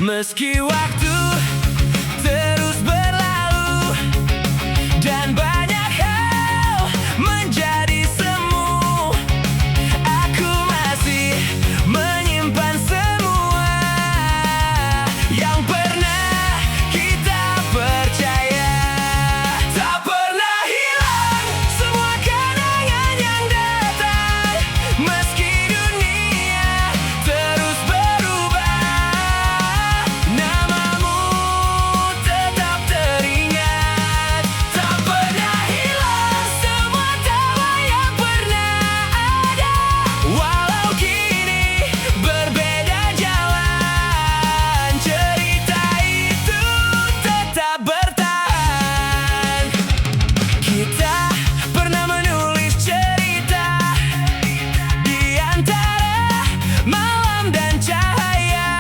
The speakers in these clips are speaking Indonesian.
Meski waktu terus berlalu dan banyak hal menjadi semu, aku masih menyimpan semua yang pernah kita percaya. Tak pernah hilang semua kenangan yang datang, meski dunia terus berubah. Namamu tetap teringat. Tak pernah hilang semua tawa yang pernah ada, walau kini berbeda jalan. Cerita itu tetap bertahan. Kita pernah menulis cerita di antara malam dan cahaya,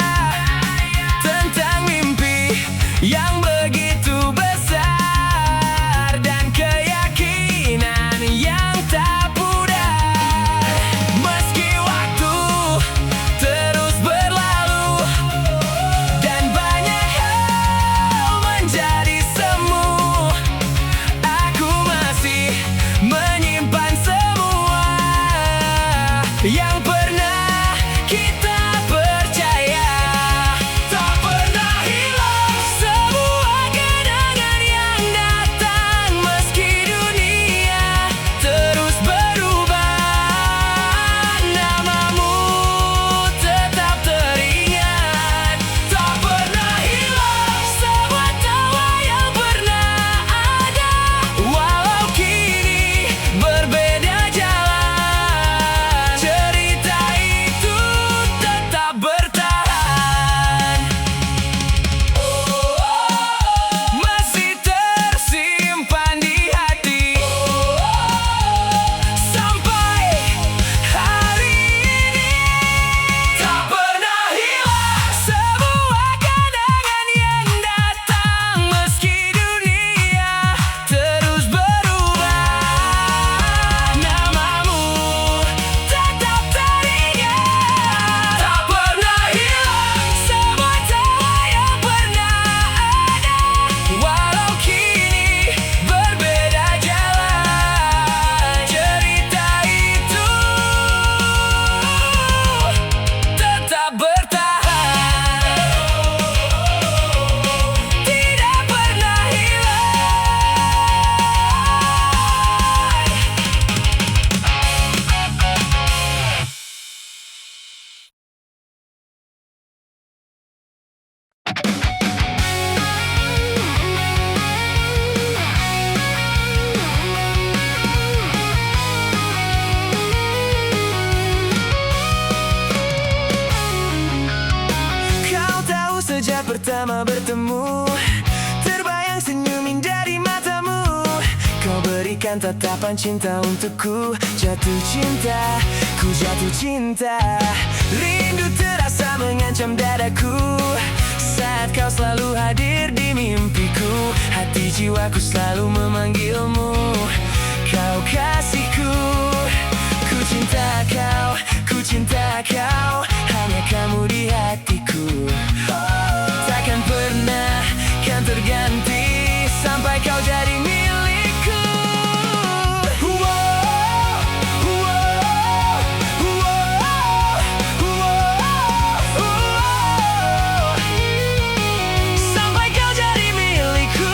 tentang mimpi yang begitu besar dan keyakinan yang tak pudar. Meski waktu terus berlalu dan banyak hal menjadi semu, aku masih menyimpan semua yang pernah kita percaya. Tak pernah hilang semua kenangan yang datang, meski dunia terus berubah. Namamu tetap teringat. Tak pernah hilang semua tawa yang pernah ada, walau kini berbeda jalan. Cerita itu tetap bertahan. Masih tersimpan di hati sampai hari ini. Tak pernah hilang semua kenangan yang datang, meski dunia terus berubah. Namamu tetap teringat. Tak pernah hilang semua tawa yang pernah ada, walau kini berbeda jalan. Cerita itu tetap bertahan. Tidak pernah hilang. Kau tahu sejak pertama bertemu, terbayang senyum indah di matamu. Kau berikan tatapan cinta untukku. Jatuh cinta, ku jatuh cinta. Rindu terasa mengancam dadaku saat kau selalu hadir di mimpiku. Hati jiwaku selalu memanggilmu, kau kasihku. Ku cinta kau, ku cinta kau, hanya kamu di hatiku. Takkan pernah kan terganti sampai kau jadi milikku. Sampai kau jadi milikku.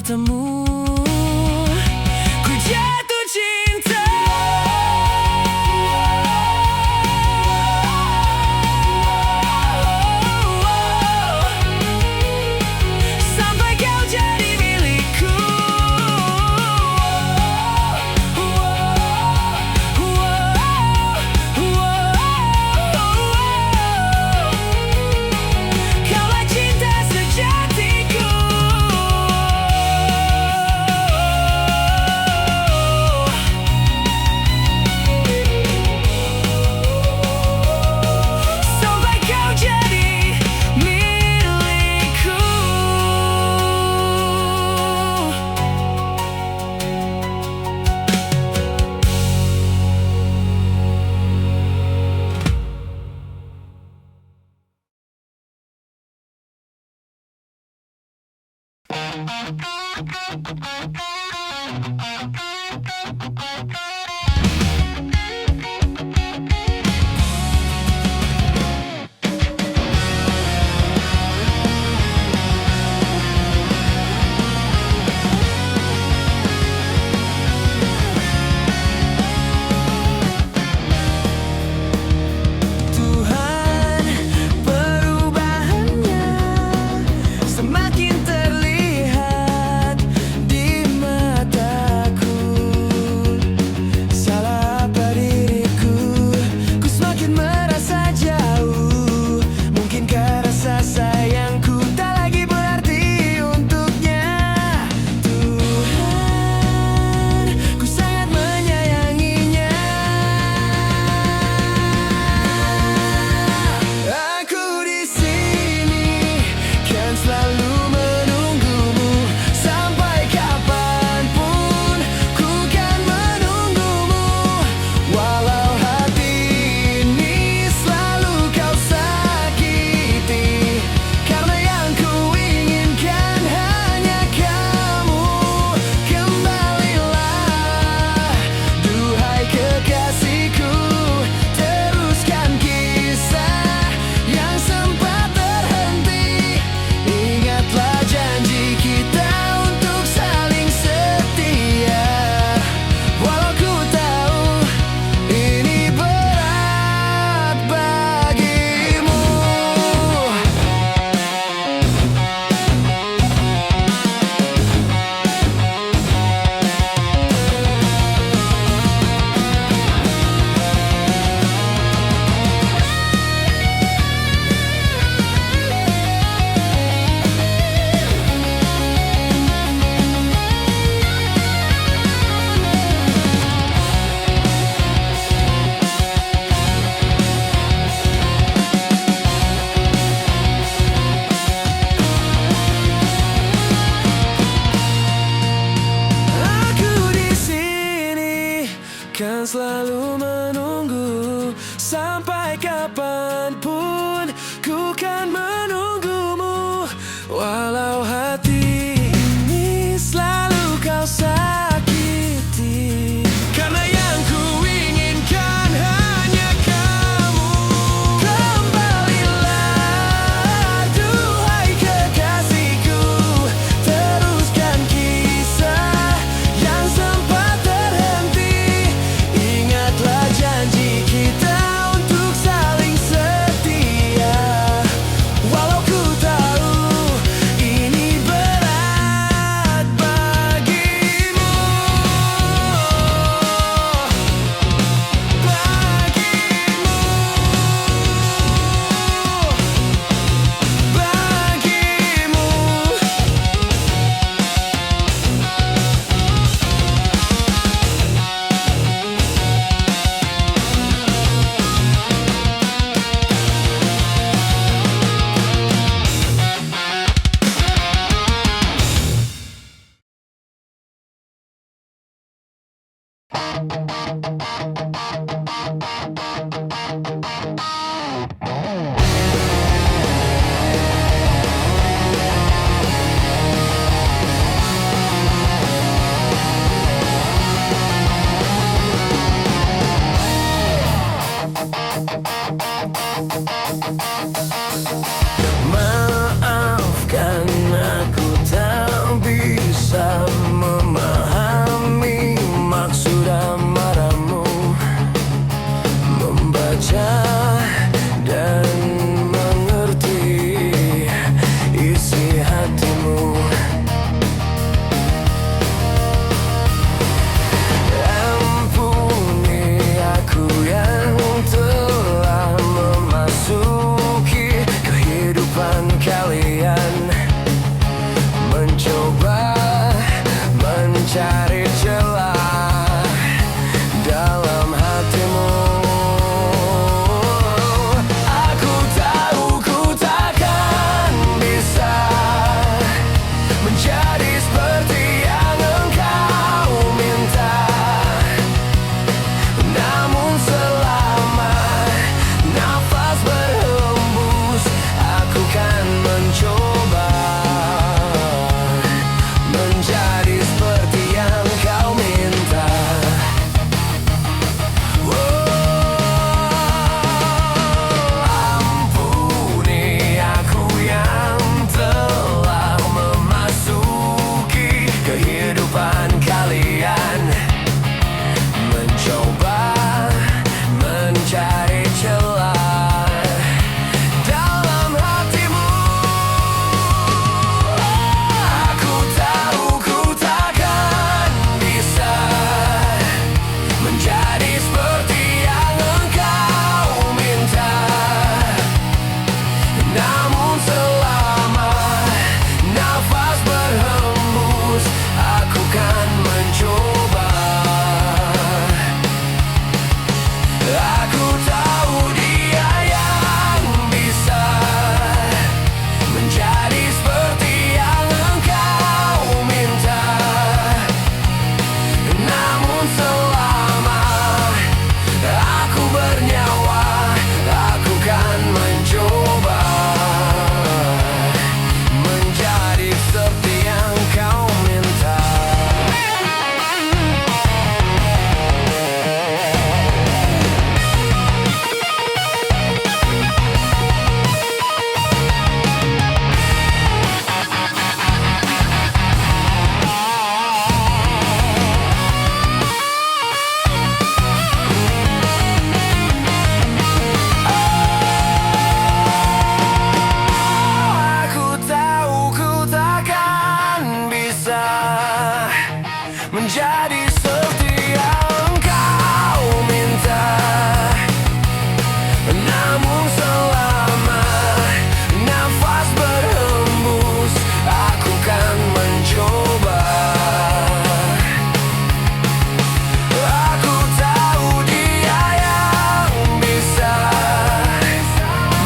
bertemu, ku jatuh cinta. Sampai kau jadi milikku. Kaulah cinta sejatiku. Sampai kau jadi milikku. Tuhan, perubahannya semakin terlihat di mataku. Salah apa diriku, ku semakin merasa jauh. Mungkinkah rasa sayangku tak lagi berarti untuknya. Tuhan, ku sangat menyayanginya. Aku di sini kan selalu menunggumu. Sampai kapanpun ku kan menunggumu. Walau hati ini selalu kau sakiti, karena yang ku inginkan hanya kamu. Kembalilah, duhai kekasihku, teruskan kisah yang sempat terhenti. Ingatlah janji kita untuk saling setia. Walau ku tahu ini berat bagimu. Aku di sini kan selalu menunggu. Sampai kapanpun ku kan menunggumu. Walau hati ini selalu kau sakiti, karena yang ku inginkan hanya kamu. Kembalilah, duhai kekasihku, teruskan kisah yang sempat terhenti. Ingatlah janji kita untuk saling setia. Walau ku tahu ini berat bagimu. Maafkan aku tak bisa memahami maksud amarahmu, membaca dan mengerti isi hatimu. Ampuni aku yang telah memasuki kehidupan kalian, mencoba mencari celah dalam hatimu. Aku tahu ku takkan bisa menjadi seperti yang engkau minta, namun selama nafas berhembus aku kan mencoba menjadi seperti yang kau minta. Ampuni aku yang telah memasuki kehidupan kalian, mencoba mencari celah dalam hatimu. Aku tahu ku takkan bisa menjadi seperti yang engkau minta, namun selama nafas berhembus aku kan mencoba. Aku tahu dia yang bisa menjadi seperti yang engkau minta, namun selama aku bernyawa aku kan mencoba menjadi seperti yang kau minta. Aku tahu ku takkan bisa menjadi seperti yang engkau minta, namun selama nafas berhembus aku kan mencoba. Aku tahu dia yang bisa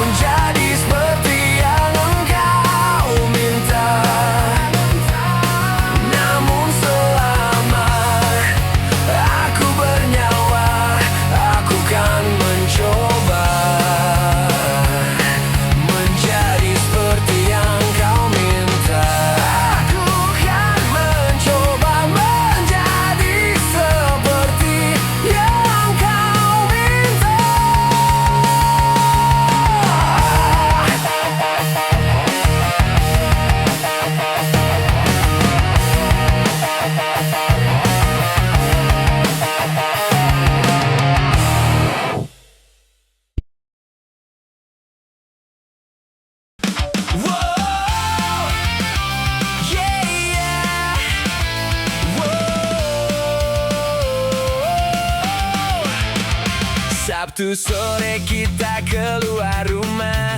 menjadi seperti yang engkau minta, namun selama aku bernyawa aku kan mencoba menjadi seperti yang kau minta. Aku kan mencoba menjadi seperti yang kau minta. Wow, yeah, wow. Sabtu sore kita keluar rumah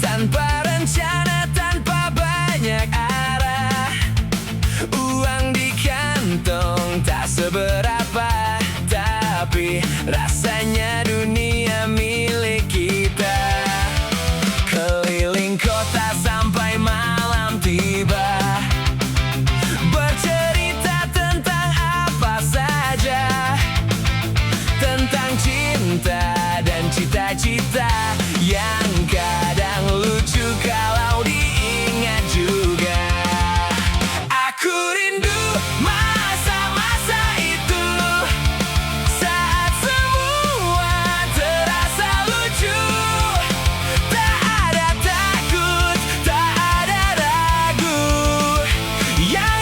tanpa rencana, tanpa banyak arah. Uang di kantong tak seberapa, tapi rasanya dunia milik kita. Keliling kota sampai malam tiba, bercerita tentang apa saja, tentang cinta dan cita-cita yang kadang lucu kalau diingat juga. Aku rindu masa-masa itu, saat semua terasa lucu. Tak ada takut, tak ada ragu, yang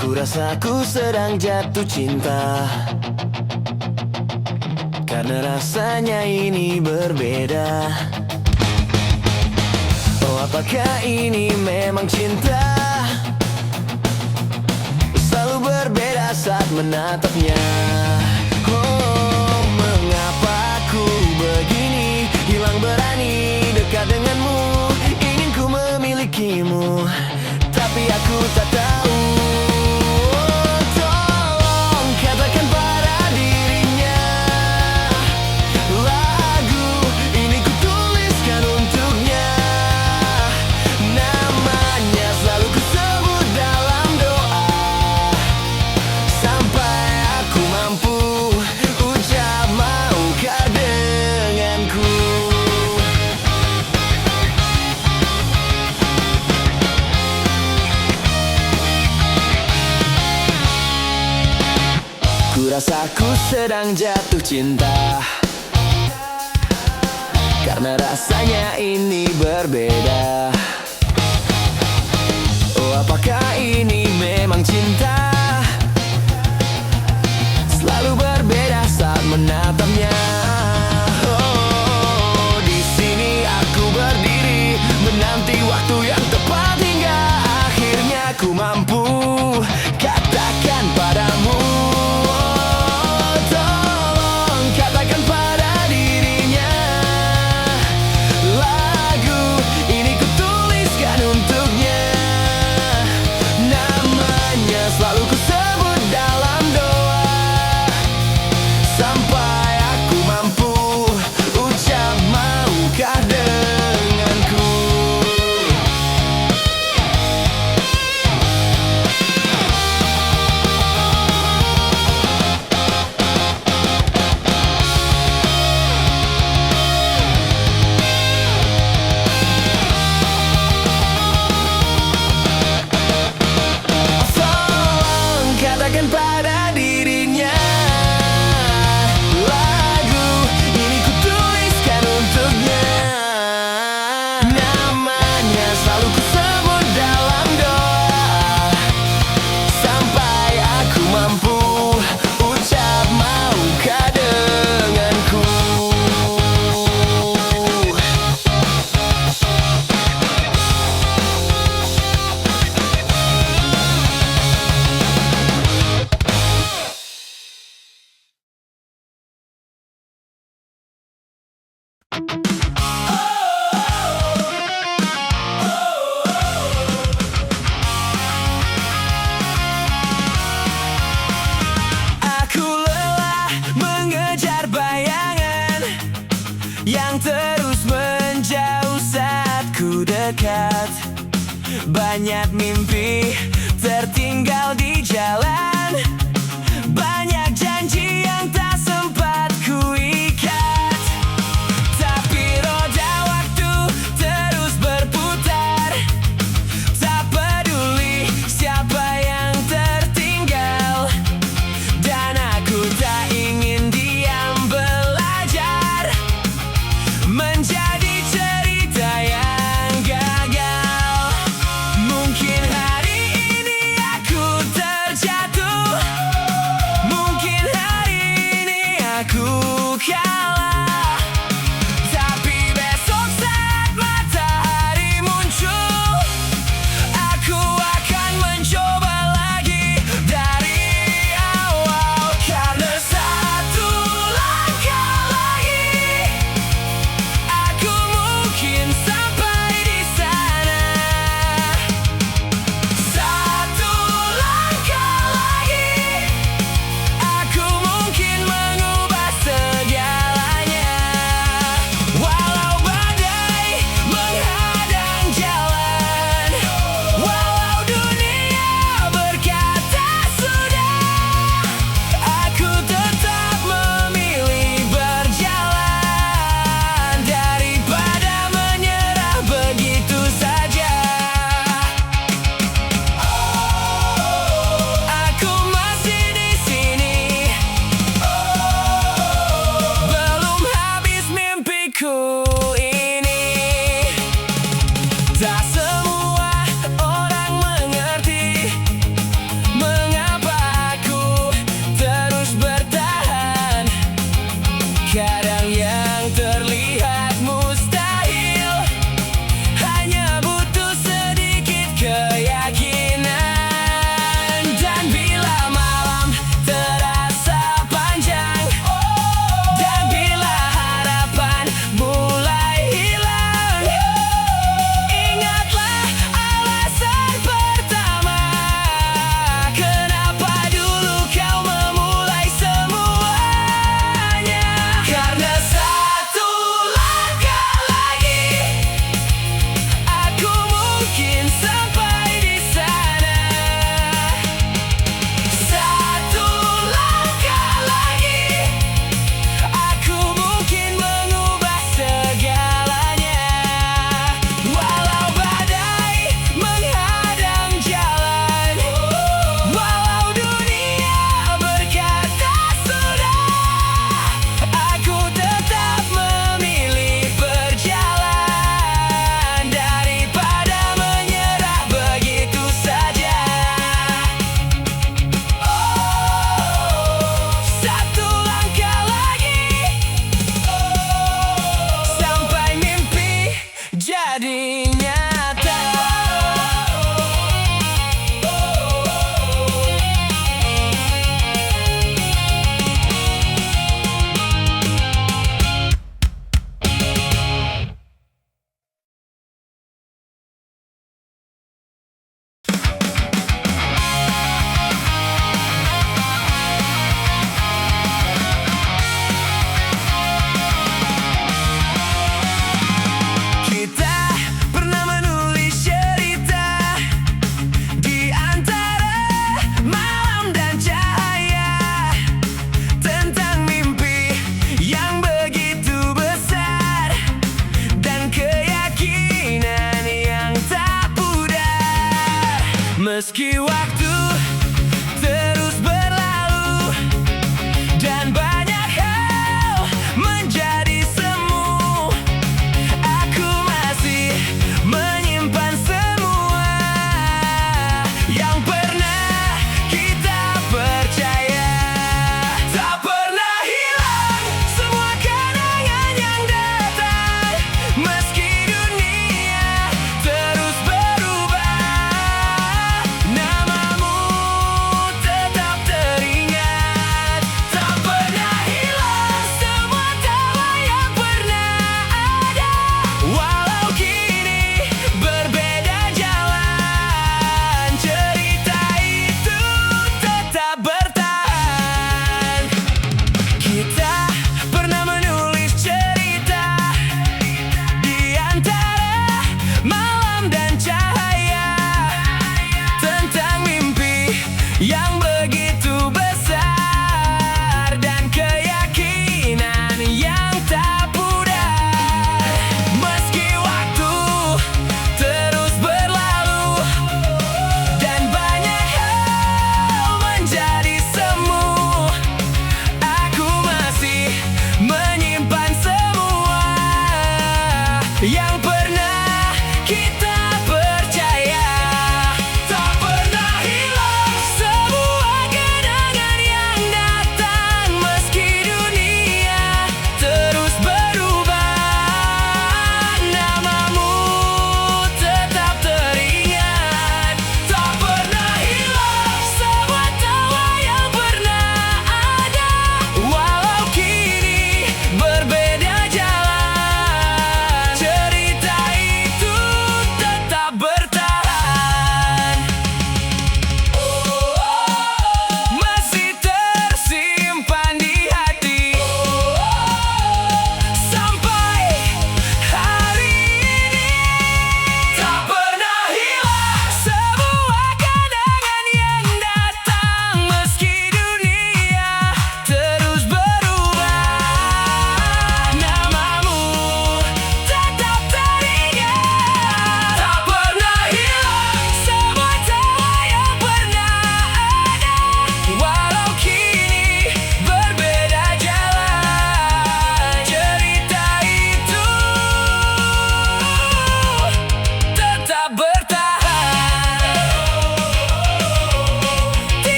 Ku rasa ku sedang jatuh cinta, karena rasanya ini berbeda. Oh, apakah ini memang cinta? Selalu berbeda saat menatapnya. Oh, mengapa ku begini, hilang berani dekat denganmu. Ingin ku memilikimu, tapi aku tak tahu. Tolong katakan pada dirinya, lagu ini ku tuliskan untuknya. Namanya selalu ku sebut dalam doa, sampai aku mampu ucap maukah denganku. Ku rasa ku sedang jatuh cinta, karena rasanya ini berbeda. Oh, apakah ini memang cinta? Selalu berbeda saat menatapnya. Oh, di sini aku berdiri menanti waktu yang tepat, hingga akhirnya ku mampu katakan padamu. Tolong katakan pada dirinya, lagu ini ku tuliskan untuknya. Namanya selalu ku sebut dalam doa, sampai aku mampu ucap maukah denganku. Tolong katakan pada dirinya, lagu ini ku tuliskan untuknya. Namanya selalu ku sebut dalam doa, sampai aku mampu ucap maukah denganku. Aku lelah mengejar bayangan yang terus menjauh saat ku dekat. Banyak mimpi tertinggal di jalan, banyak janji yang tak sempat ku ikat. Tapi roda waktu terus berputar, tak peduli siapa yang tertinggal. Dan aku tak ingin diam belajar menjadi cerita yang gagal. Mungkin hari ini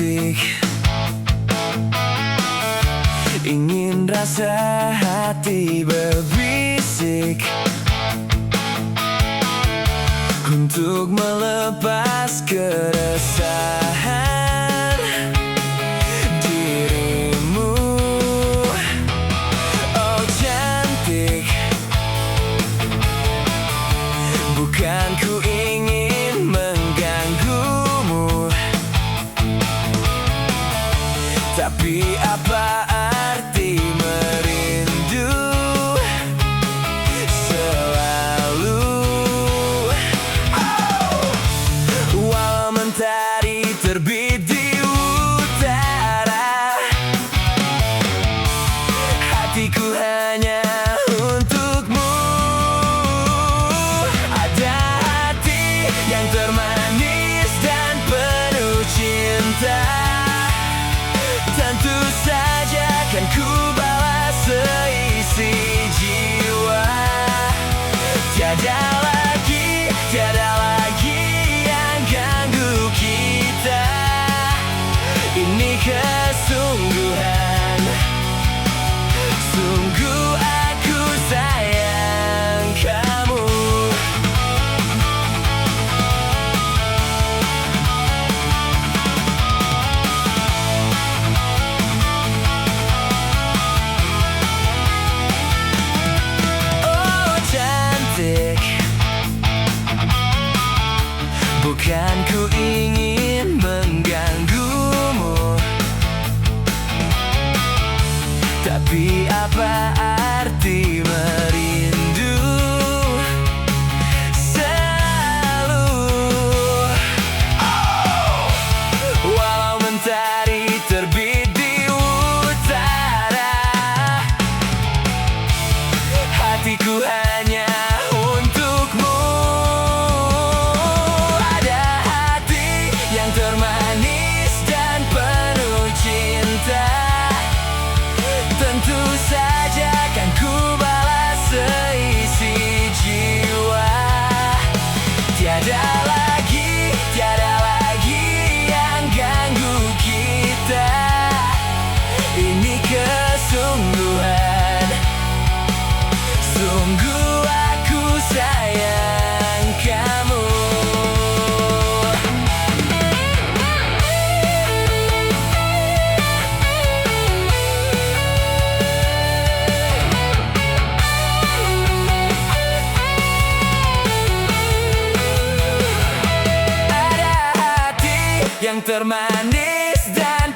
cantik, ingin rasa hati berbisik untuk melepas keresahan dirimu. Oh cantik, bukan ku ingin mengganggumu, tapi apa arti merindu selalu? Walau mentari terbit di utara, hatiku hanya untukmu. Ada hati yang termanis dan penuh cinta, tentu saja kan ku balas seisi jiwa. Tiada lagi yang ganggu kita. Ini kesungguhan, sungguh aku sayang kamu. Oh cantik, bukan ku ingin mengganggumu, tapi apa arti merindu selalu? Walau mentari terbit di utara, hatiku hanya untukmu. Ada hati yang termanis dan penuh cinta, tentu saja kan ku balas seisi jiwa. Tiada lagi yang ganggu kita. Ini kesungguhan, sungguh aku sayang kamu. Ada hati yang termanis dan